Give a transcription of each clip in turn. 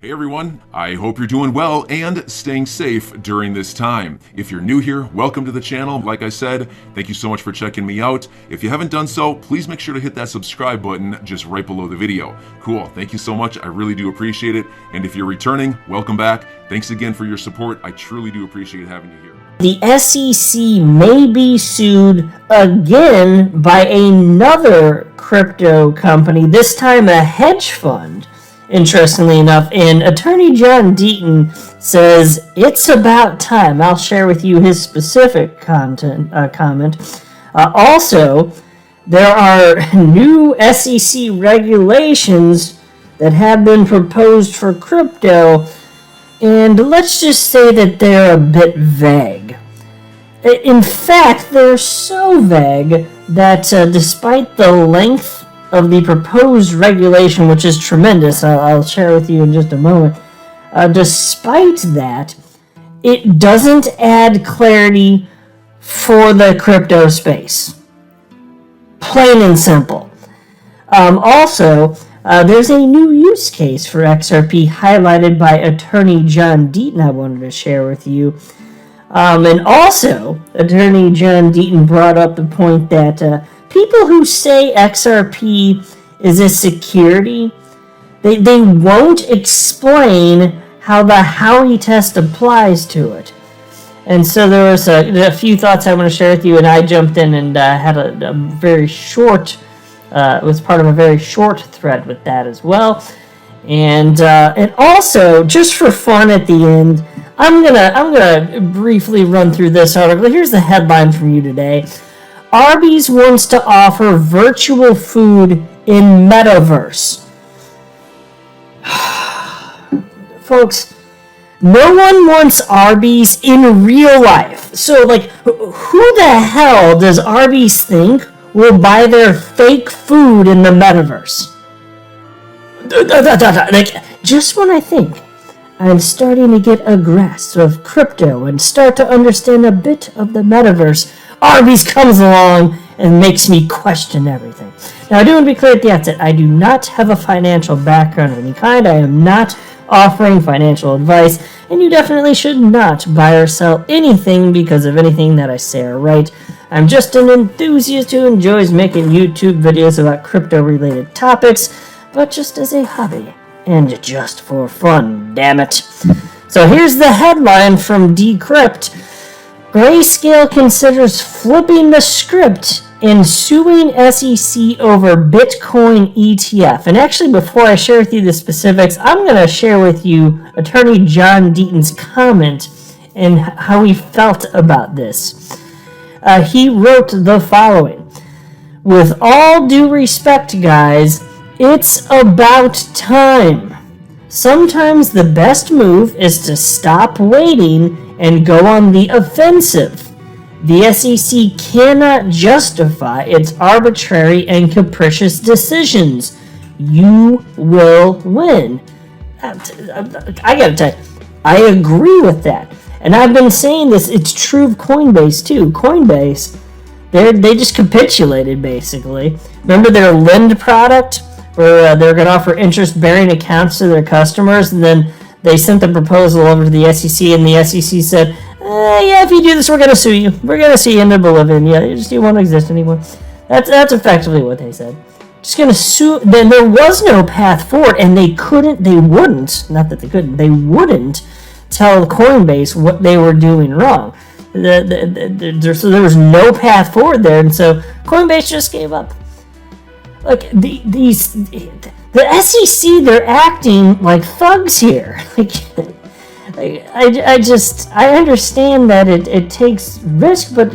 Hey everyone, I hope you're doing well and staying safe during this time. If you're new here, welcome to the channel. Like I said, thank you so much for checking me out. If you haven't done so, please make sure to hit that subscribe button just right below the video. Cool, thank you so much. I really do appreciate it. And if you're returning, welcome back. Thanks again for your support. I truly do appreciate having you here. The SEC may be sued again by another crypto company, this time a hedge fund. Interestingly enough, and attorney John Deaton says it's about time. I'll share with you his specific comment. Also, there are new SEC regulations that have been proposed for crypto, and let's just say that they're a bit vague. In fact, they're so vague that despite the length of the proposed regulation, which is tremendous, I'll share with you in just a moment, despite that, it doesn't add clarity for the crypto space. Plain and simple. Also, there's a new use case for XRP highlighted by attorney John Deaton I wanted to share with you. And also, attorney John Deaton brought up the point that people who say XRP is a security, they won't explain how the Howey test applies to it. And so there was a few thoughts I want to share with you, and I jumped in and had a very short, was part of a very short thread with that as well. And also, just for fun at the end, I'm gonna briefly run through this article. Here's the headline from you today. Arby's wants to offer virtual food in metaverse. Folks, no one wants Arby's in real life. So, like, who the hell does Arby's think will buy their fake food in the metaverse? Like, just when I think I'm starting to get a grasp of crypto and start to understand a bit of the metaverse, Arby's comes along and makes me question everything. Now, I do want to be clear at the outset, I do not have a financial background of any kind. I am not offering financial advice, and you definitely should not buy or sell anything because of anything that I say or write. I'm just an enthusiast who enjoys making YouTube videos about crypto-related topics, but just as a hobby and just for fun, damn it. So here's the headline from Decrypt. Grayscale considers flipping the script and suing SEC over Bitcoin ETF. And actually, before I share with you the specifics, I'm going to share with you attorney John Deaton's comment and how he felt about this. He wrote the following. With all due respect, guys, it's about time. Sometimes the best move is to stop waiting and go on the offensive. The SEC cannot justify its arbitrary and capricious decisions. You will win. I gotta tell you, I agree with that. And I've been saying this, it's true of Coinbase too. Coinbase, they just capitulated basically. Remember their Lend product? Where they're going to offer interest-bearing accounts to their customers, and then they sent the proposal over to the SEC, and the SEC said, yeah, if you do this, we're going to sue you. We're going to sue you into oblivion. Yeah, you won't exist anymore. That's effectively what they said. Just going to sue. Then there was no path forward, and they wouldn't, not that they couldn't, they wouldn't tell Coinbase what they were doing wrong. So there was no path forward there, and so Coinbase just gave up. Like, the SEC, they're acting like thugs here. I understand that it takes risk, but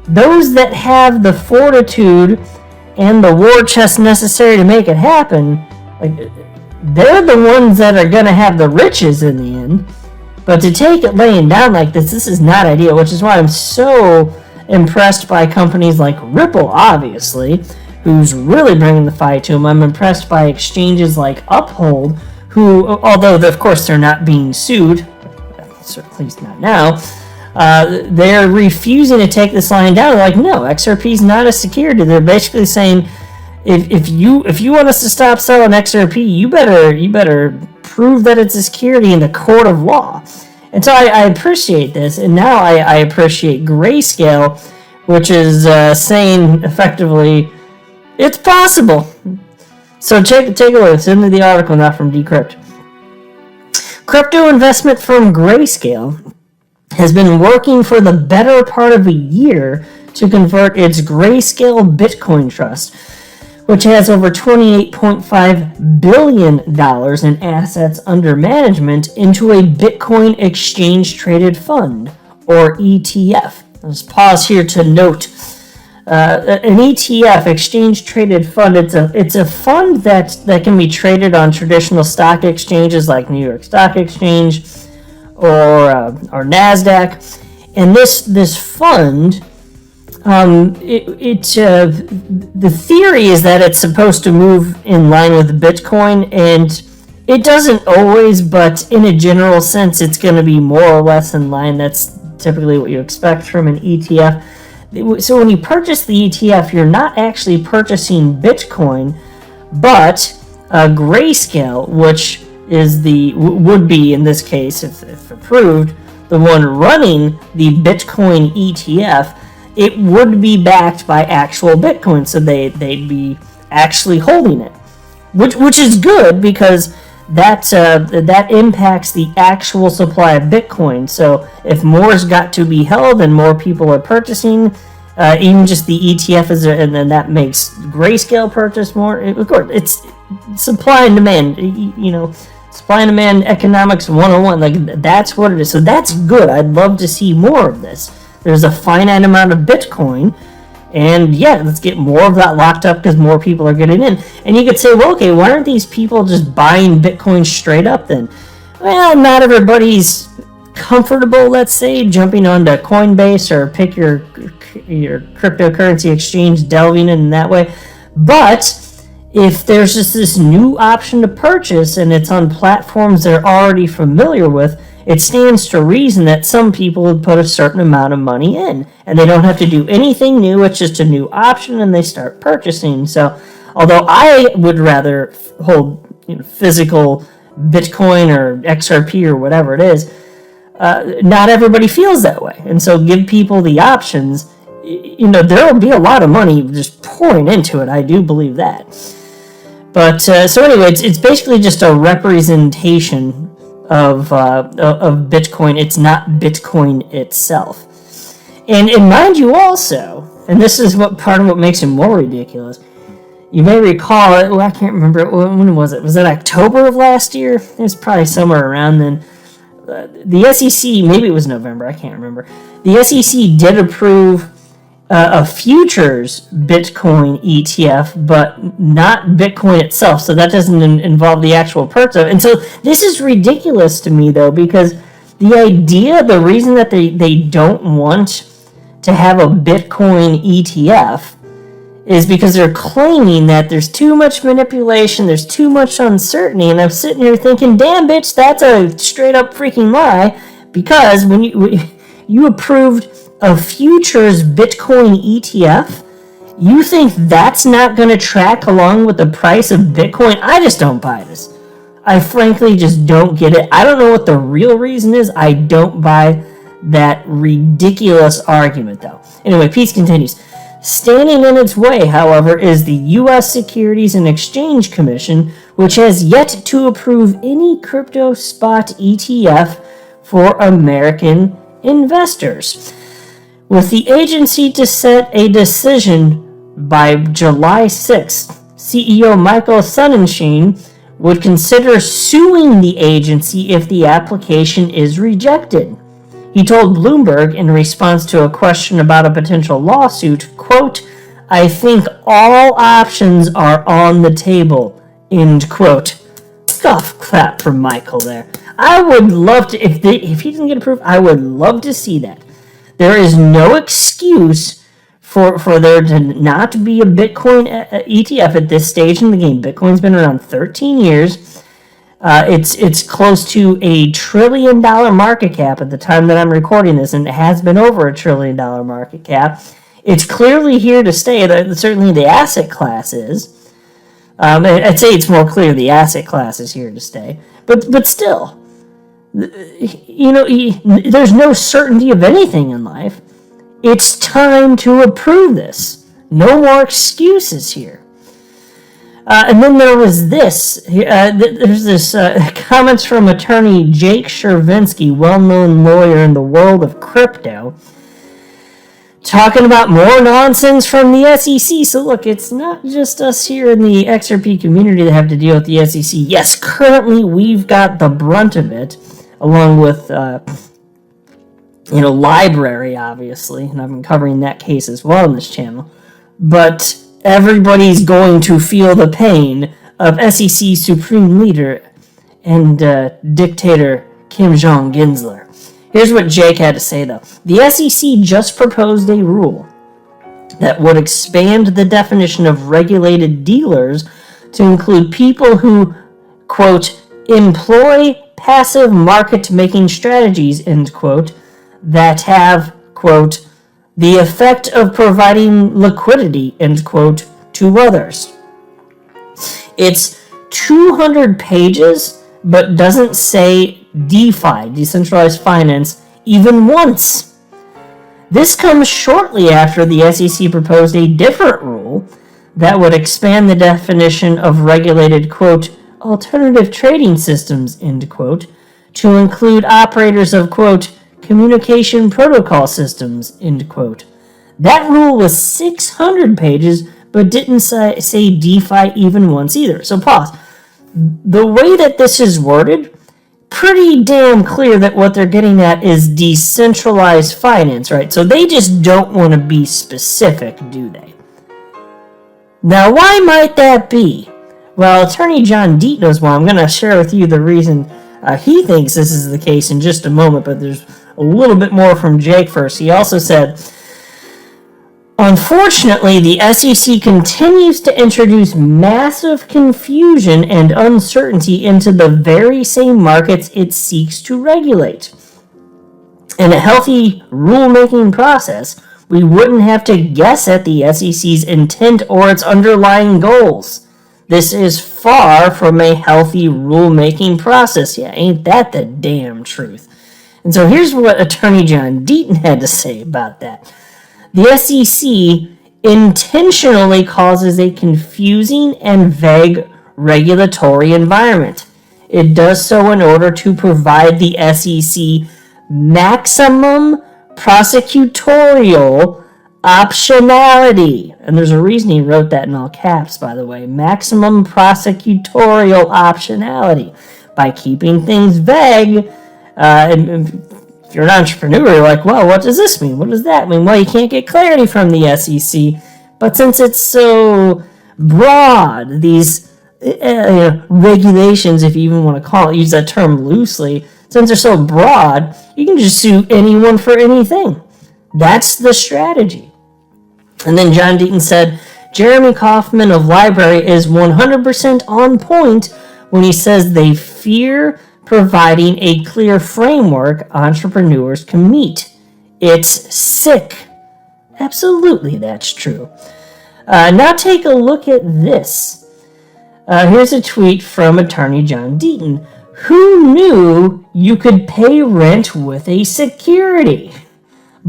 those that have the fortitude and the war chest necessary to make it happen, like, they're the ones that are going to have the riches in the end. But to take it laying down like this is not ideal, which is why I'm so impressed by companies like Ripple, obviously, who's really bringing the fight to them. I'm impressed by exchanges like Uphold, who, although of course they're not being sued, at least not now, they're refusing to take this line down. They're like, no, XRP is not a security. They're basically saying, if you want us to stop selling XRP, you better prove that it's a security in the court of law. And so I appreciate this, and now I appreciate Grayscale, which is saying effectively, it's possible. So take a look. It's in the article, not from Decrypt. Crypto investment firm Grayscale has been working for the better part of a year to convert its Grayscale Bitcoin Trust, which has over $28.5 billion in assets under management, into a Bitcoin exchange-traded fund, or ETF. Let's pause here to note. An ETF, exchange-traded fund, it's a fund that can be traded on traditional stock exchanges like New York Stock Exchange or NASDAQ. And this fund, the theory is that it's supposed to move in line with Bitcoin, and it doesn't always, but in a general sense, it's going to be more or less in line. That's typically what you expect from an ETF. So when you purchase the ETF, you're not actually purchasing Bitcoin, but Grayscale, which is would be in this case, if approved, the one running the Bitcoin ETF. It would be backed by actual Bitcoin, so they'd be actually holding it, which is good because that impacts the actual supply of Bitcoin. So if more's got to be held and more people are purchasing, even just the ETF and then that makes Grayscale purchase more. Of course, it's supply and demand. Supply and demand economics 101. Like, that's what it is. So that's good. I'd love to see more of this. There's a finite amount of Bitcoin, and yeah, let's get more of that locked up because more people are getting in. And you could say, well, okay, why aren't these people just buying Bitcoin straight up then? Well, not everybody's comfortable, let's say, jumping onto Coinbase or pick your cryptocurrency exchange, delving in that way. But if there's just this new option to purchase and it's on platforms they're already familiar with, it stands to reason that some people would put a certain amount of money in, and they don't have to do anything new. It's just a new option, and they start purchasing. So, although I would rather hold physical Bitcoin or XRP or whatever it is, not everybody feels that way. And so, give people the options. There will be a lot of money just pouring into it. I do believe that. But so anyway, it's basically just a representation of Bitcoin. It's not Bitcoin itself. And mind you also, and this is part of what makes it more ridiculous, you may recall, I can't remember, when was it? Was it October of last year? It was probably somewhere around then. The SEC, maybe it was November, I can't remember. The SEC did approve a futures Bitcoin ETF, but not Bitcoin itself. So that doesn't involve the actual purchase. And so this is ridiculous to me, though, because the reason that they don't want to have a Bitcoin ETF is because they're claiming that there's too much manipulation, there's too much uncertainty. And I'm sitting here thinking, damn, bitch, that's a straight up freaking lie, because when you approved a futures Bitcoin ETF, you think that's not going to track along with the price of Bitcoin? I just don't buy this. I frankly just don't get it. I don't know what the real reason is. I don't buy that ridiculous argument, though. Anyway, piece continues. Standing in its way, however, is the U.S. Securities and Exchange Commission, which has yet to approve any crypto spot ETF for American investors, with the agency to set a decision by July 6th. CEO Michael Sonnenschein would consider suing the agency if the application is rejected. He told Bloomberg in response to a question about a potential lawsuit, quote, "I think all options are on the table," end quote. Golf clap for Michael there. I would love to, if he doesn't get approved, I would love to see that. There is no excuse for there to not be a Bitcoin ETF at this stage in the game. Bitcoin's been around 13 years. It's close to $1 trillion market cap at the time that I'm recording this, and it has been over $1 trillion market cap. It's clearly here to stay. Certainly the asset class is. I'd say it's more clear the asset class is here to stay. But still, there's no certainty of anything in life. It's time to approve this. No more excuses here. And then there was this. There's this comments from attorney Jake Chervinsky, well-known lawyer in the world of crypto, talking about more nonsense from the SEC. So look, it's not just us here in the XRP community that have to deal with the SEC. Yes, currently we've got the brunt of it, along with Library, obviously, and I've been covering that case as well on this channel. But everybody's going to feel the pain of SEC Supreme Leader and dictator Kim Jong-Ginsler. Here's what Jake had to say, though. The SEC just proposed a rule that would expand the definition of regulated dealers to include people who, quote, employ passive market-making strategies, end quote, that have, quote, the effect of providing liquidity, end quote, to others. It's 200 pages, but doesn't say DeFi, decentralized finance, even once. This comes shortly after the SEC proposed a different rule that would expand the definition of regulated, quote, alternative trading systems, end quote, to include operators of, quote, communication protocol systems, end quote. That rule was 600 pages, but didn't say DeFi even once either. So pause. The way that this is worded, pretty damn clear that what they're getting at is decentralized finance, right? So they just don't want to be specific, do they? Now, why might that be? Well, attorney John Deet knows why. I'm going to share with you the reason he thinks this is the case in just a moment, but there's a little bit more from Jake first. He also said, unfortunately, the SEC continues to introduce massive confusion and uncertainty into the very same markets it seeks to regulate. In a healthy rulemaking process, we wouldn't have to guess at the SEC's intent or its underlying goals. This is far from a healthy rulemaking process. Yeah, ain't that the damn truth? And so here's what attorney John Deaton had to say about that. The SEC intentionally causes a confusing and vague regulatory environment. It does so in order to provide the SEC maximum prosecutorial optionality. And there's a reason he wrote that in all caps, by the way. Maximum prosecutorial optionality. By keeping things vague, and if you're an entrepreneur, you're like, well, what does this mean? What does that mean? Well, you can't get clarity from the SEC. But since it's so broad, these regulations, if you even want to use that term loosely, since they're so broad, you can just sue anyone for anything. That's the strategy. And then John Deaton said, Jeremy Kauffman of Library is 100% on point when he says they fear providing a clear framework entrepreneurs can meet. It's sick. Absolutely, that's true. Now take a look at this. Here's a tweet from attorney John Deaton. Who knew you could pay rent with a security?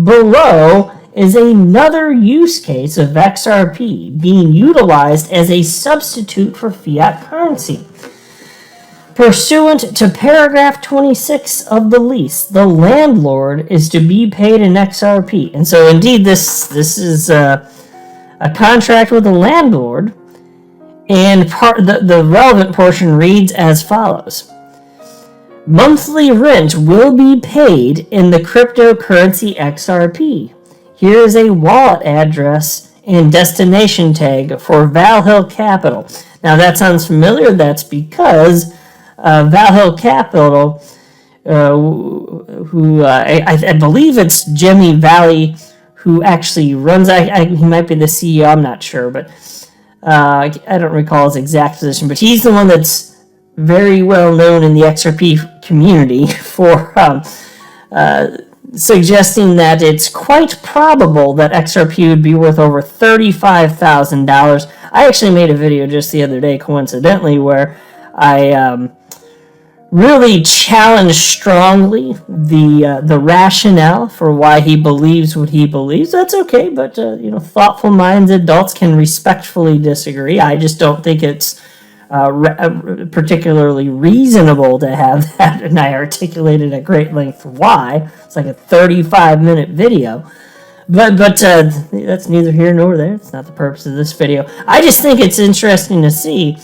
Below is another use case of XRP being utilized as a substitute for fiat currency. Pursuant to paragraph 26 of the lease, the landlord is to be paid in XRP. And so indeed this is a contract with the landlord, and the relevant portion reads as follows. Monthly rent will be paid in the cryptocurrency XRP. Here is a wallet address and destination tag for Valhill Capital. Now that sounds familiar. That's because Valhill Capital, who I believe it's Jimmy Valley, who actually runs, he might be the CEO, I'm not sure, but I don't recall his exact position, but he's the one that's very well known in the XRP community for suggesting that it's quite probable that XRP would be worth over $35,000 I actually made a video just the other day, coincidentally, where I really challenged strongly the rationale for why he believes what he believes. That's okay, but thoughtful minds, adults can respectfully disagree. I just don't think it's particularly reasonable to have that, and I articulated at great length why. It's like a 35-minute video. But that's neither here nor there. It's not the purpose of this video. I just think it's interesting to see,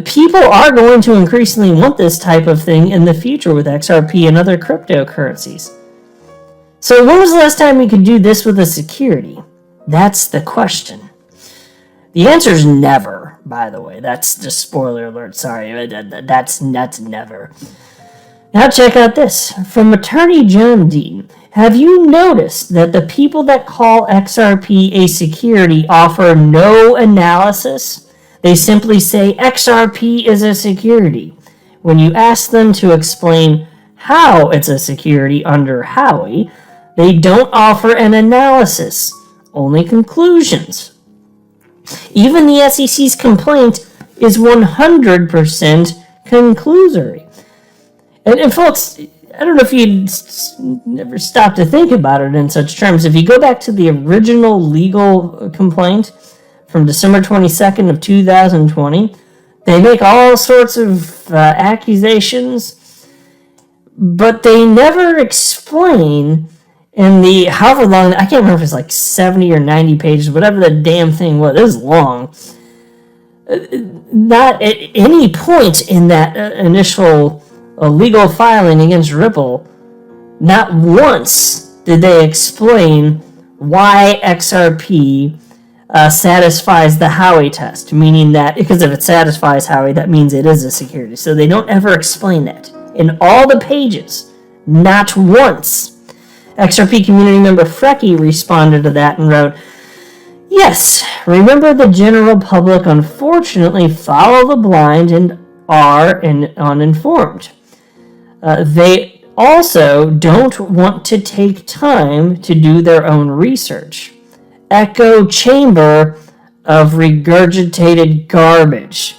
people are going to increasingly want this type of thing in the future with XRP and other cryptocurrencies. So when was the last time we could do this with a security? That's the question. The answer is never, by the way. That's just spoiler alert. Sorry, that's never. Now check out this. From attorney John Dean. Have you noticed that the people that call XRP a security offer no analysis? They simply say XRP is a security. When you ask them to explain how it's a security under Howey, they don't offer an analysis, only conclusions. Even the SEC's complaint is 100% conclusory. And folks, I don't know if you never stop to think about it in such terms. If you go back to the original legal complaint from December 22nd of 2020, they make all sorts of accusations, but they never explain in the however long, I can't remember if it's like 70 or 90 pages, whatever the damn thing was, it was long. Not at any point in that initial legal filing against Ripple, not once did they explain why XRP satisfies the Howey test, meaning that, because if it satisfies Howey, that means it is a security. So they don't ever explain that. In all the pages, not once. XRP community member Frecky responded to that and wrote, "Yes, remember the general public unfortunately follow the blind and are uninformed. They also don't want to take time to do their own research. Echo chamber of regurgitated garbage."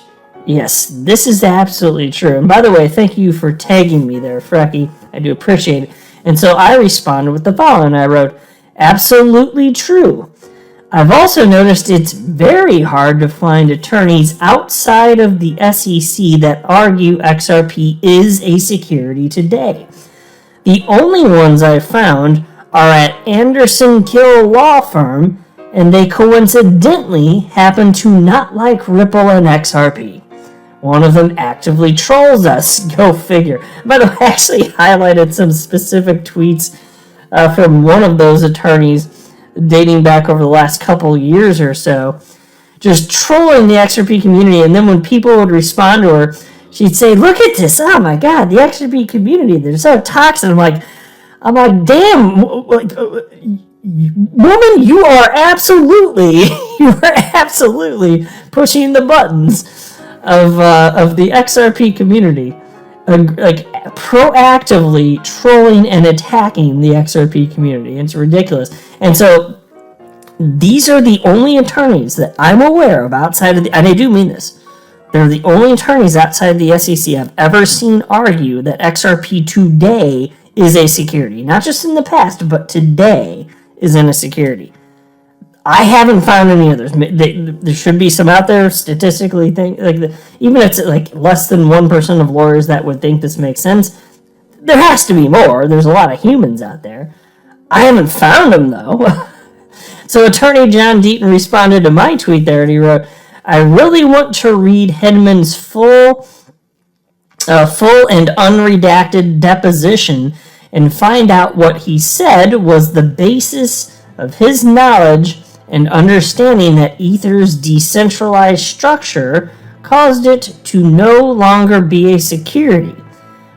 Yes, this is absolutely true. And by the way, thank you for tagging me there, Frecky. I do appreciate it. And so I responded with the following. I wrote, "Absolutely true. I've also noticed it's very hard to find attorneys outside of the SEC that argue XRP is a security today. The only ones I've found are at Anderson Kill Law Firm, and they coincidentally happen to not like Ripple and XRP. One of them actively trolls us. Go figure." By the way, I actually highlighted some specific tweets from one of those attorneys dating back over the last couple years or so, just trolling the XRP community. And then when people would respond to her, she'd say, "Look at this! Oh my God, the XRP community, they're so toxic." I'm like, damn, woman, you are absolutely pushing the buttons of the XRP community, proactively trolling and attacking the XRP community. It's ridiculous. And so these are the only attorneys that I'm aware of outside of and I do mean this, they're the only attorneys outside the SEC I've ever seen argue that XRP today is a security. Not just in the past, but today is in a security. I haven't found any others. There should be some out there statistically. Even if it's like less than 1% of lawyers that would think this makes sense, there has to be more. There's a lot of humans out there. I haven't found them though. So attorney John Deaton responded to my tweet there, and he wrote, "I really want to read Hedman's full and unredacted deposition and find out what he said was the basis of his knowledge and understanding that Ether's decentralized structure caused it to no longer be a security.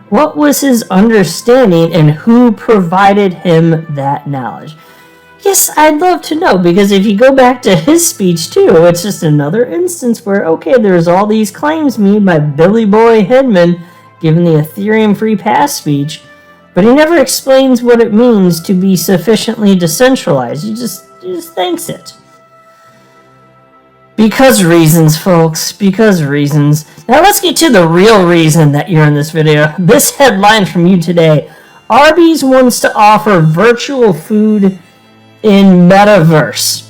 What was his understanding and who provided him that knowledge?" Yes, I'd love to know, because if you go back to his speech too, it's just another instance where, okay, there's all these claims made by Billy Boy Hedman given the Ethereum free pass speech, but he never explains what it means to be sufficiently decentralized. He just thinks it. Because reasons, folks. Because reasons. Now let's get to the real reason that you're in this video. This headline from you today. Arby's wants to offer virtual food in metaverse.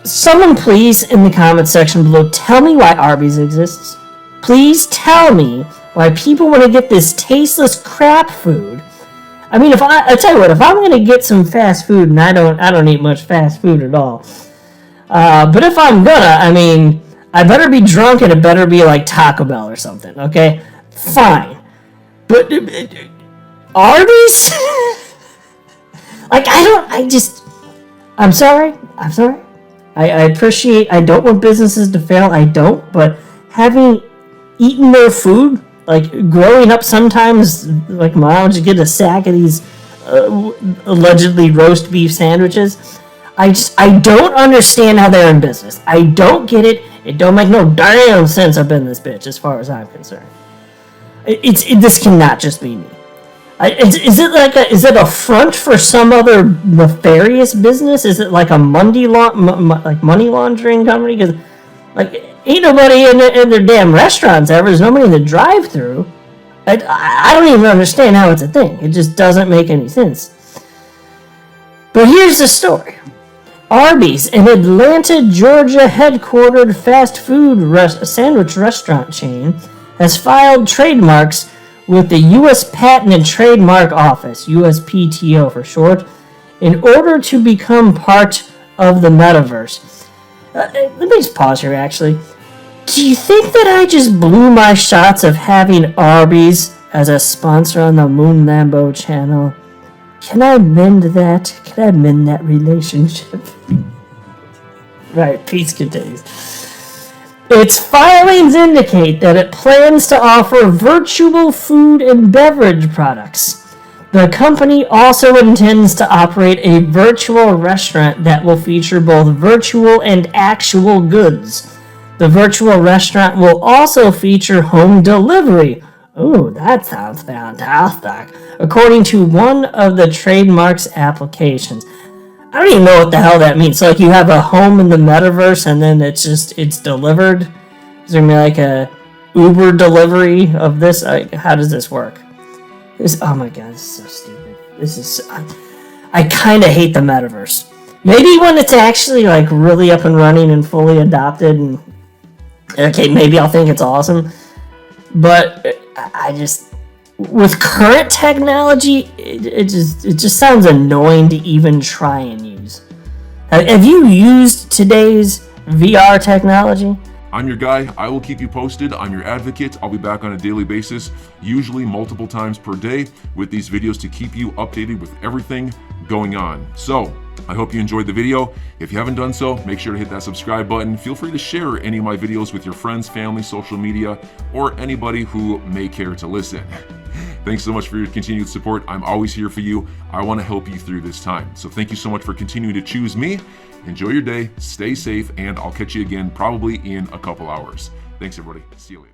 Someone please in the comment section below tell me why Arby's exists. Please tell me why people want to get this tasteless crap food. I mean, I tell you what, if I'm going to get some fast food, and I don't eat much fast food at all, but if I'm gonna, I mean, I better be drunk and it better be like Taco Bell or something, okay? Fine. But Arby's? I'm sorry. I appreciate, I don't want businesses to fail, I don't, but having eaten their food, like growing up sometimes, like mom would just get a sack of these allegedly roast beef sandwiches. I don't understand how they're in business. I don't get it. It don't make no damn sense up in this bitch as far as I'm concerned. This cannot just be me. Is it a front for some other nefarious business? Is it like a money laundering company? Because like ain't nobody in their damn restaurants ever. There's nobody in the drive-through. I don't even understand how it's a thing. It just doesn't make any sense. But here's the story. Arby's, an Atlanta, Georgia headquartered fast food sandwich restaurant chain, has filed trademarks with the U.S. Patent and Trademark Office, USPTO for short, in order to become part of the metaverse. Let me just pause here, actually. Do you think that I just blew my shots of having Arby's as a sponsor on the Moon Lambo channel? Can I mend that? Can I mend that relationship? Right, peace continues. Its filings indicate that it plans to offer virtual food and beverage products. The company also intends to operate a virtual restaurant that will feature both virtual and actual goods. The virtual restaurant will also feature home delivery. Oh, that sounds fantastic. According to one of the trademark's applications. I don't even know what the hell that means. So like you have a home in the metaverse and then it's delivered? Is there gonna be like a Uber delivery of this? How does this work? Oh my god, this is so stupid. I kind of hate the metaverse. Maybe when it's actually like really up and running and fully adopted and okay, maybe I'll think it's awesome. But with current technology, it just sounds annoying to even try and use. Have you used today's VR technology? I'm your guy. I will keep you posted. I'm your advocate. I'll be back on a daily basis, usually multiple times per day, with these videos to keep you updated with everything going on. So, I hope you enjoyed the video. If you haven't done so, make sure to hit that subscribe button. Feel free to share any of my videos with your friends, family, social media, or anybody who may care to listen. Thanks so much for your continued support. I'm always here for you. I want to help you through this time. So thank you so much for continuing to choose me. Enjoy your day, stay safe, and I'll catch you again probably in a couple hours. Thanks, everybody. See you later.